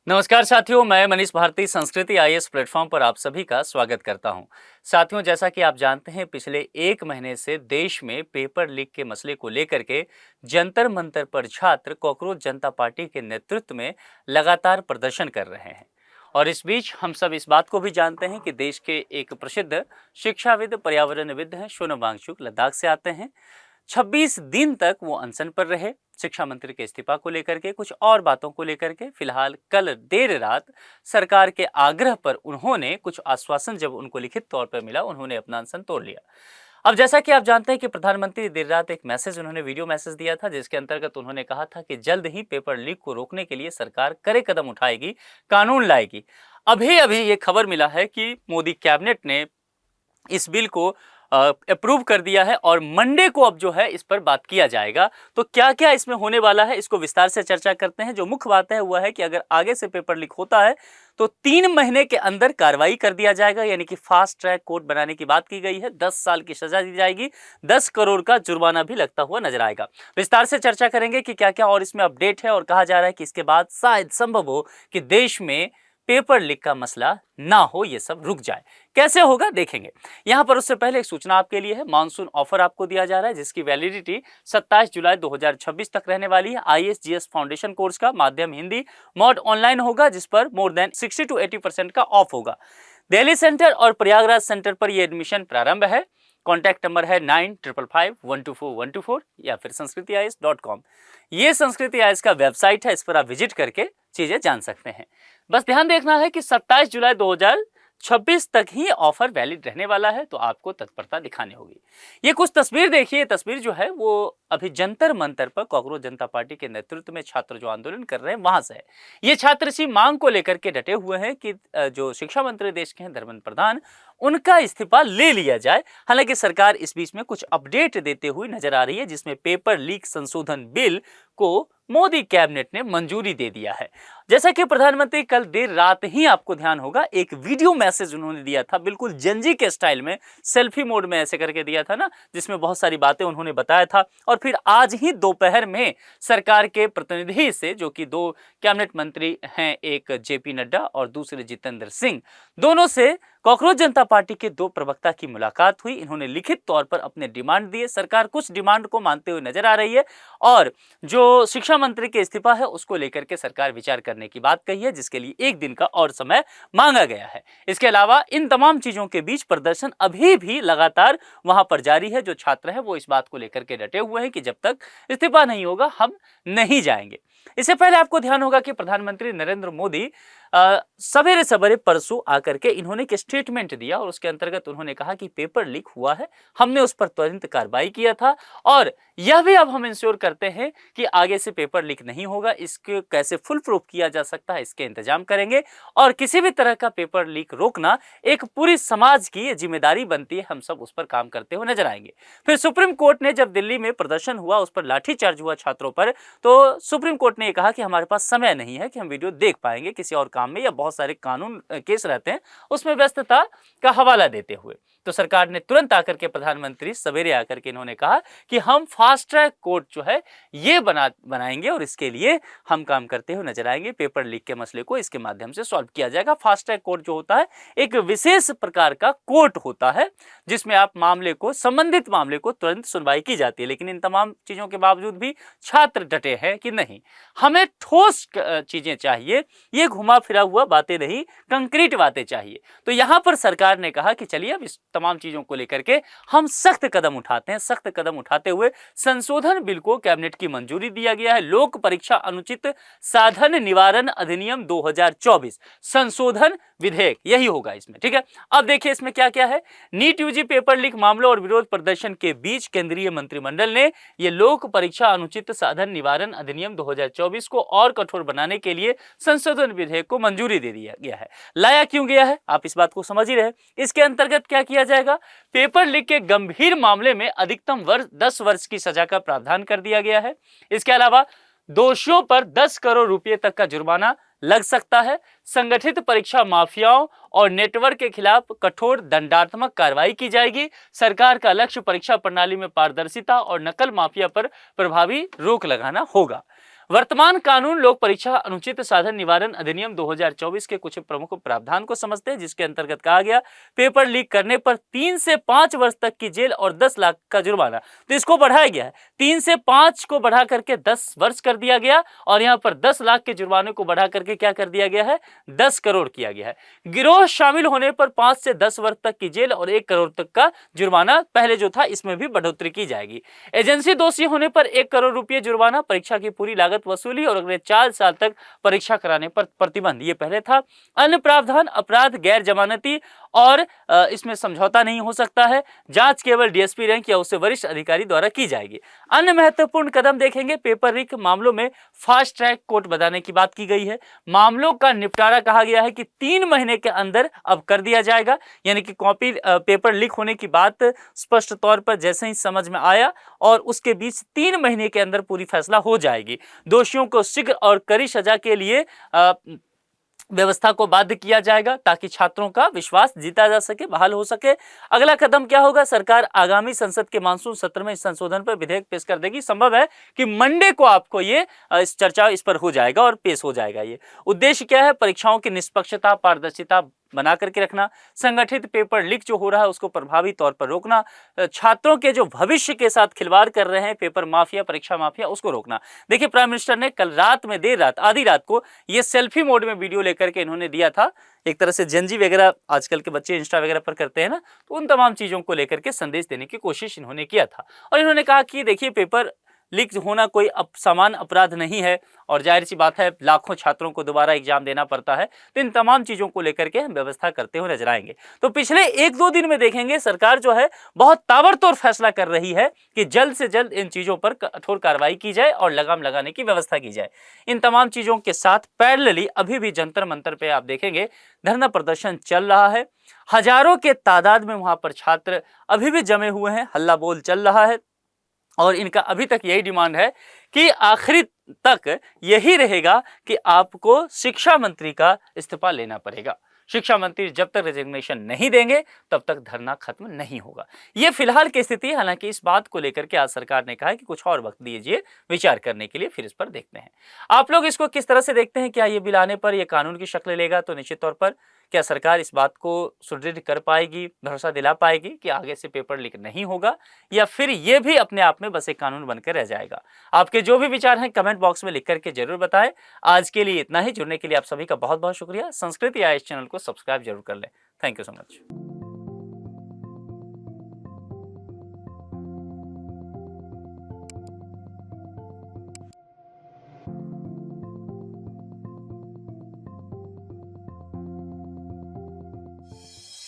नमस्कार साथियों, मैं मनीष भारती संस्कृति आईएएस प्लेटफॉर्म पर आप सभी का स्वागत करता हूं। साथियों, जैसा कि आप जानते हैं, पिछले एक महीने से देश में पेपर लीक के मसले को लेकर के जंतर मंतर पर छात्र कॉकरोच जनता पार्टी के नेतृत्व में लगातार प्रदर्शन कर रहे हैं। और इस बीच हम सब इस बात को भी जानते हैं कि देश के एक प्रसिद्ध शिक्षाविद पर्यावरणविद हैं सोनम वांगचुक, लद्दाख से आते हैं। 26 दिन तक वो अनशन पर रहे, शिक्षा मंत्री के इस्तीफा को लेकर के, कुछ और बातों को लेकर के। फिलहाल कल देर रात सरकार के आग्रह पर उन्होंने कुछ आश्वासन जब उनको लिखित तौर पर मिला, उन्होंने अपना अनशन तोड़ लिया। अब जैसा कि आप जानते हैं कि प्रधानमंत्री देर रात एक मैसेज, उन्होंने वीडियो मैसेज दिया था, जिसके अंतर्गत उन्होंने कहा था कि जल्द ही पेपर लीक को रोकने के लिए सरकार कड़े कदम उठाएगी, कानून लाएगी। अभी अभी ये खबर मिला है कि मोदी कैबिनेट ने इस बिल को अप्रूव कर दिया है और मंडे को अब जो है इस पर बात किया जाएगा। तो क्या क्या इसमें होने वाला है, इसको विस्तार से चर्चा करते हैं। जो मुख्य बात है वह है कि अगर आगे से पेपर लीक होता है तो 3 महीने के अंदर कार्रवाई कर दिया जाएगा, यानी कि फास्ट ट्रैक कोर्ट बनाने की बात की गई है। 10 साल की सजा दी जाएगी, 10 करोड़ का जुर्माना भी लगता हुआ नजर आएगा। विस्तार से चर्चा करेंगे कि क्या क्या और इसमें अपडेट है, और कहा जा रहा है कि इसके बाद शायद संभव हो कि देश में पेपर लीक का मसला ना हो, ये सब रुक जाए। कैसे होगा देखेंगे। यहां पर उससे पहले एक सूचना आपके लिए है। मानसून ऑफर आपको दिया जा रहा है, जिसकी वैलिडिटी 27 जुलाई 2026 तक रहने वाली है। आईएएस फाउंडेशन कोर्स का माध्यम हिंदी मोड ऑनलाइन होगा, जिस पर मोर देन 60 to 80% का ऑफ होगा। दिल्ली सेंटर और प्रयागराज सेंटर पर यह एडमिशन प्रारंभ है। कॉन्टैक्ट नंबर है 9555124124 या फिर sanskritiyis.com। ये संस्कृति आईएएस का वेबसाइट है, इस पर आप विजिट करके चीजें जान सकते हैं। बस ध्यान देखना है कि 27 जुलाई 2026 तक ही ऑफर वैलिड रहने वाला है, तो आपको तत्परता दिखानी होगी। ये कुछ तस्वीर देखिए। तस्वीर जो है वो अभी जंतर मंतर पर कॉकरोच जनता पार्टी के नेतृत्व में छात्र जो आंदोलन कर रहे हैं वहां से है। ये छात्र इसी मांग को लेकर के डटे हुए हैं कि जो शिक्षा मंत्री देश के हैं धर्मेंद्र प्रधान, उनका इस्तीफा ले लिया जाए। हालांकि सरकार इस बीच में कुछ अपडेट देते हुए नजर आ रही है, जिसमें पेपर लीक संशोधन बिल को मोदी कैबिनेट ने मंजूरी दे दिया है। जैसा कि प्रधानमंत्री कल देर रात ही, आपको ध्यान होगा, एक वीडियो मैसेज उन्होंने दिया था, बिल्कुल जंजी के स्टाइल में, सेल्फी मोड में ऐसे करके दिया था ना, जिसमें बहुत सारी बातें उन्होंने बताया था। और फिर आज ही दोपहर में सरकार के प्रतिनिधि से, जो कि 2 कैबिनेट मंत्री हैं, एक जेपी नड्डा और दूसरे जितेंद्र सिंह, दोनों से कॉकरोच जनता पार्टी के 2 प्रवक्ता की मुलाकात हुई। इन्होंने लिखित तौर पर अपने डिमांड दिए। सरकार कुछ डिमांड को मानते हुए नजर आ रही है, और जो शिक्षा मंत्री के इस्तीफा है उसको लेकर के सरकार विचार करने की बात कही है, जिसके लिए 1 दिन का और समय मांगा गया है। इसके अलावा इन तमाम चीजों के बीच प्रदर्शन अभी भी लगातार वहां पर जारी है। जो छात्र है वो इस बात को लेकर के डटे हुए हैं कि जब तक इस्तीफा नहीं होगा हम नहीं जाएंगे। इससे पहले आपको ध्यान होगा कि प्रधानमंत्री नरेंद्र मोदी सवेरे सवेरे परसों आकर के इन्होंने एक स्टेटमेंट दिया, और उसके अंतर्गत उन्होंने कहा कि पेपर लीक हुआ है, हमने उस पर तुरंत कार्रवाई किया था, और यह भी अब हम इंश्योर करते हैं कि आगे से पेपर लीक नहीं होगा। इसके कैसे फुल प्रूफ किया जा सकता है, इसके इंतजाम करेंगे, और किसी भी तरह का पेपर लीक रोकना एक पूरी समाज की जिम्मेदारी बनती है। हम सब उस पर काम करते हुए नजर आएंगे। फिर सुप्रीम कोर्ट ने, जब दिल्ली में प्रदर्शन हुआ, उस पर लाठीचार्ज हुआ छात्रों पर, तो सुप्रीम कोर्ट ने यह कहा कि हमारे पास समय नहीं है कि हम वीडियो देख पाएंगे, किसी और काम में, या बहुत सारे कानून केस रहते हैं उसमें व्यस्तता का हवाला देते हुए। तो सरकार ने तुरंत आकर के, प्रधानमंत्री सवेरे आकर के इन्होंने कहा कि हम फास्ट ट्रैक कोर्ट जो है ये बनाएंगे, और इसके लिए हम काम करते हुए नजर आएंगे। पेपर लीक के मसले को इसके माध्यम से सॉल्व किया जाएगा। फास्ट ट्रैक कोर्ट जो होता है एक विशेष प्रकार का कोर्ट होता है, जिसमें आप संबंधित मामले को तुरंत सुनवाई की जाती है। लेकिन इन तमाम चीजों के बावजूद भी छात्र डटे हैं कि नहीं, हमें ठोस चीजें चाहिए, ये घुमा फिरा हुआ बातें नहीं, कंक्रीट बातें चाहिए। तो यहां पर सरकार ने कहा कि चलिए अब इस तमाम चीजों को लेकर के हम सख्त कदम उठाते हैं। सख्त कदम उठाते हुए संशोधन बिल को कैबिनेट की मंजूरी दिया गया है। लोक परीक्षा अनुचित साधन निवारण अधिनियम 2024 संशोधन विधेयक, यही होगा इसमें, ठीक है। अब देखिए इसमें क्या क्या है। नीट यूजी पेपर लीक मामलों और विरोध प्रदर्शन के बीच केंद्रीय मंत्रिमंडल ने यह लोक परीक्षा अनुचित साधन निवारण अधिनियम 2024 को और कठोर बनाने के लिए संशोधन विधेयक को मंजूरी दे दिया गया है। लाया क्यों गया है, आप इस बात को समझ ही रहे। इसके अंतर्गत क्या किया जाएगा, पेपर लीक के गंभीर मामले में अधिकतम 10 वर्ष की सजा का प्रावधान कर दिया गया है। इसके अलावा दोषियों पर 10 करोड़ रुपए तक का जुर्माना लग सकता है। संगठित परीक्षा माफियाओं और नेटवर्क के खिलाफ कठोर दंडात्मक कार्रवाई की जाएगी। सरकार का लक्ष्य परीक्षा प्रणाली में पारदर्शिता और नकल माफिया पर प्रभावी रोक लगाना होगा। वर्तमान कानून लोक परीक्षा अनुचित साधन निवारण अधिनियम 2024 के कुछ प्रमुख प्रावधान को समझते हैं, जिसके अंतर्गत कहा गया पेपर लीक करने पर 3 से 5 वर्ष तक की जेल और 10 लाख का जुर्माना। तो इसको बढ़ाया गया है, 3 से 5 को बढ़ा करके 10 वर्ष कर दिया गया और यहाँ पर 10 लाख के जुर्माने को बढ़ा करके क्या कर दिया गया है, 10 करोड़ किया गया है। गिरोह शामिल होने पर 5 से 10 वर्ष तक की जेल और 1 करोड़ तक का जुर्माना पहले जो था इसमें भी बढ़ोतरी की जाएगी। एजेंसी दोषी होने पर 1 करोड़ रुपये जुर्माना, परीक्षा की पूरी लागत वसूली और अगले 4 साल तक परीक्षा कराने पर प्रतिबंध, ये पहले था। अन्य प्रावधान, अपराध गैर जमानती और इसमें समझौता नहीं हो सकता है। जांच केवल डीएसपी रैंक या उससे वरिष्ठ अधिकारी द्वारा की जाएगी। अन्य महत्वपूर्ण कदम देखेंगे, पेपर लीक मामलों में फास्ट ट्रैक कोर्ट बनाने की बात की गई है। मामलों का निपटारा कहा गया है कि 3 महीने के अंदर अब कर दिया जाएगा, यानी कि कॉपी पेपर लीक होने की बात स्पष्ट तौर पर जैसे ही समझ में आया और उसके बीच 3 महीने के अंदर पूरी फैसला हो जाएगी। दोषियों को शीघ्र और कड़ी सजा के लिए व्यवस्था को बाध्य किया जाएगा ताकि छात्रों का विश्वास जीता जा सके, बहाल हो सके। अगला कदम क्या होगा, सरकार आगामी संसद के मानसून सत्र में इस संशोधन पर विधेयक पेश कर देगी। संभव है कि मंडे को आपको ये इस चर्चा इस पर हो जाएगा और पेश हो जाएगा। ये उद्देश्य क्या है, परीक्षाओं की निष्पक्षता पारदर्शिता बना करके रखना, संगठित पेपर लीक जो हो रहा है उसको प्रभावी तौर पर रोकना, छात्रों के जो भविष्य के साथ खिलवाड़ कर रहे हैं पेपर माफिया, परीक्षा माफिया, उसको रोकना। देखिए, प्राइम मिनिस्टर ने कल रात में देर रात आधी रात को ये सेल्फी मोड में वीडियो लेकर के इन्होंने दिया था। एक तरह से जेनजी वगैरह आजकल के बच्चे इंस्टा वगैरह पर करते हैं ना, तो उन तमाम चीजों को लेकर के संदेश देने की कोशिश इन्होंने किया था और इन्होंने कहा कि देखिए, पेपर लीक होना कोई सामान्य अपराध नहीं है और जाहिर सी बात है लाखों छात्रों को दोबारा एग्जाम देना पड़ता है। तो इन तमाम चीज़ों को लेकर के हम व्यवस्था करते हुए नजर आएंगे। तो पिछले 1-2 दिन में देखेंगे सरकार जो है बहुत ताबड़तोड़ फैसला कर रही है कि जल्द से जल्द इन चीज़ों पर कठोर कार्रवाई की जाए और लगाम लगाने की व्यवस्था की जाए। इन तमाम चीज़ों के साथ पैरेलली अभी भी जंतर मंतर पे आप देखेंगे धरना प्रदर्शन चल रहा है। हजारों के तादाद में वहां पर छात्र अभी भी जमे हुए हैं, हल्ला बोल चल रहा है और इनका अभी तक यही डिमांड है कि आखिरी तक यही रहेगा कि आपको शिक्षा मंत्री का इस्तीफा लेना पड़ेगा। शिक्षा मंत्री जब तक रेजिग्नेशन नहीं देंगे तब तक धरना खत्म नहीं होगा। ये फिलहाल की स्थिति है। हालांकि इस बात को लेकर के आज सरकार ने कहा है कि कुछ और वक्त दीजिए विचार करने के लिए, फिर इस पर देखते हैं। आप लोग इसको किस तरह से देखते हैं? क्या ये बिल आने पर यह कानून की शक्ल लेगा? तो निश्चित तौर पर क्या सरकार इस बात को सुदृढ़ कर पाएगी, भरोसा दिला पाएगी कि आगे से पेपर लीक नहीं होगा, या फिर ये भी अपने आप में बस एक कानून बनकर रह जाएगा? आपके जो भी विचार हैं कमेंट बॉक्स में लिख करके जरूर बताएं। आज के लिए इतना ही। जुड़ने के लिए आप सभी का बहुत बहुत शुक्रिया। संस्कृति आईएएस चैनल को सब्सक्राइब जरूर कर लें। Thank you so much.